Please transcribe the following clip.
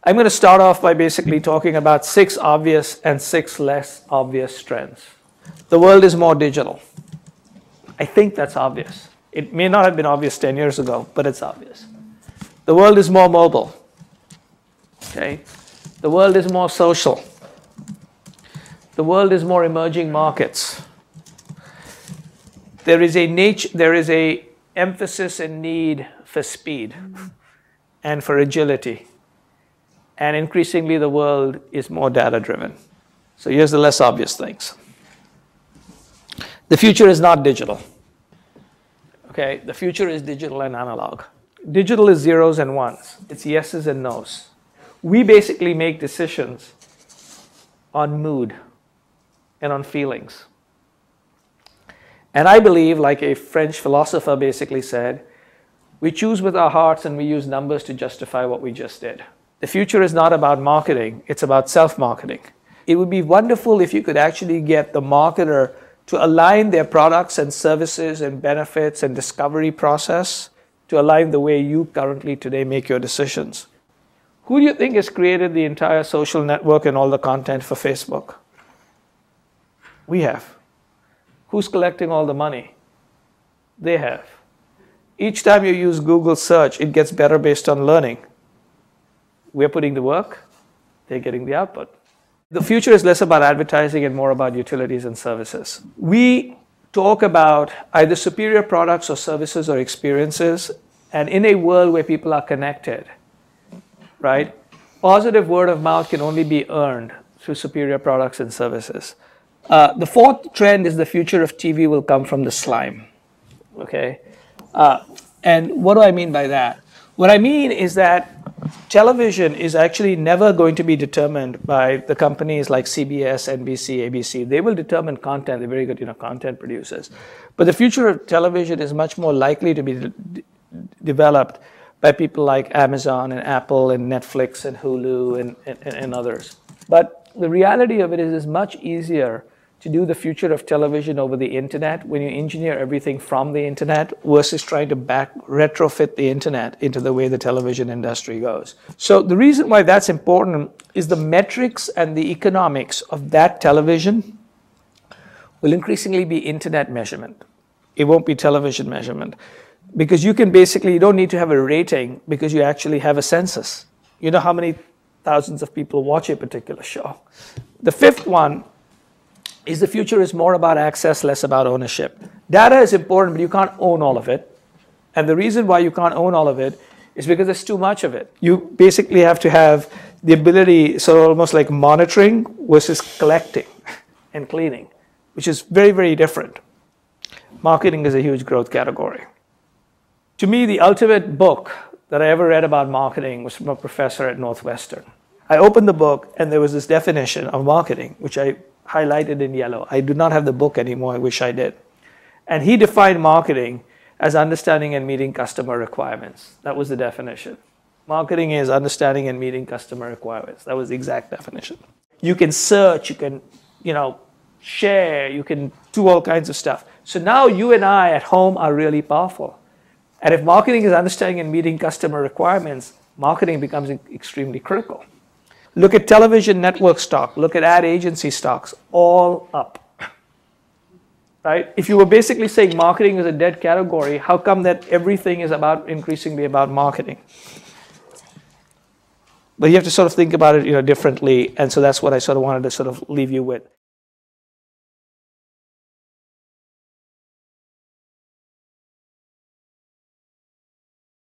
I'm going to start off by basically talking about 6 obvious and 6 less obvious trends. The world is more digital. I think that's obvious. It may not have been obvious 10 years ago, but it's obvious. The world is more mobile. Okay? The world is more social. The world is more emerging markets. There is a emphasis and need for speed and for agility. And increasingly, the world is more data-driven. So here's the less obvious things. The future is not digital. Okay, the future is digital and analog. Digital is zeros and ones. It's yeses and nos. We basically make decisions on mood and on feelings. And I believe, like a French philosopher basically said, we choose with our hearts and we use numbers to justify what we just did. The future is not about marketing, it's about self-marketing. It would be wonderful if you could actually get the marketer to align their products and services and benefits and discovery process to align the way you currently today make your decisions. Who do you think has created the entire social network and all the content for Facebook? We have. Who's collecting all the money? They have. Each time you use Google search, it gets better based on learning. We're putting the work, they're getting the output. The future is less about advertising and more about utilities and services. We talk about either superior products or services or experiences, and in a world where people are connected, right? Positive word of mouth can only be earned through superior products and services. The fourth trend is the future of TV will come from the slime, okay? And what do I mean by that? What I mean is that television is actually never going to be determined by the companies like CBS, NBC, ABC. They will determine content. They're very good, content producers. But the future of television is much more likely to be developed by people like Amazon and Apple and Netflix and Hulu and others. But the reality of it is it's much easier to do the future of television over the internet when you engineer everything from the internet versus trying to retrofit the internet into the way the television industry goes. So the reason why that's important is the metrics and the economics of that television will increasingly be internet measurement. It won't be television measurement. Because you don't need to have a rating because you actually have a census. You know how many thousands of people watch a particular show. The fifth one is the future is more about access, less about ownership. Data is important, but you can't own all of it. And the reason why you can't own all of it is because there's too much of it. You basically have to have the ability, so almost like monitoring versus collecting and cleaning, which is very, very different. Marketing is a huge growth category. To me, the ultimate book that I ever read about marketing was from a professor at Northwestern. I opened the book and there was this definition of marketing, which I highlighted in yellow. I do not have the book anymore, I wish I did. And he defined marketing as understanding and meeting customer requirements. That was the definition. Marketing is understanding and meeting customer requirements. That was the exact definition. You can search, you can, share, you can do all kinds of stuff. So now you and I at home are really powerful. And if marketing is understanding and meeting customer requirements, marketing becomes extremely critical. Look at television network stock, look at ad agency stocks, all up. Right? If you were basically saying marketing is a dead category, how come that everything is increasingly about marketing? But you have to sort of think about it differently, and so that's what I sort of wanted to sort of leave you with.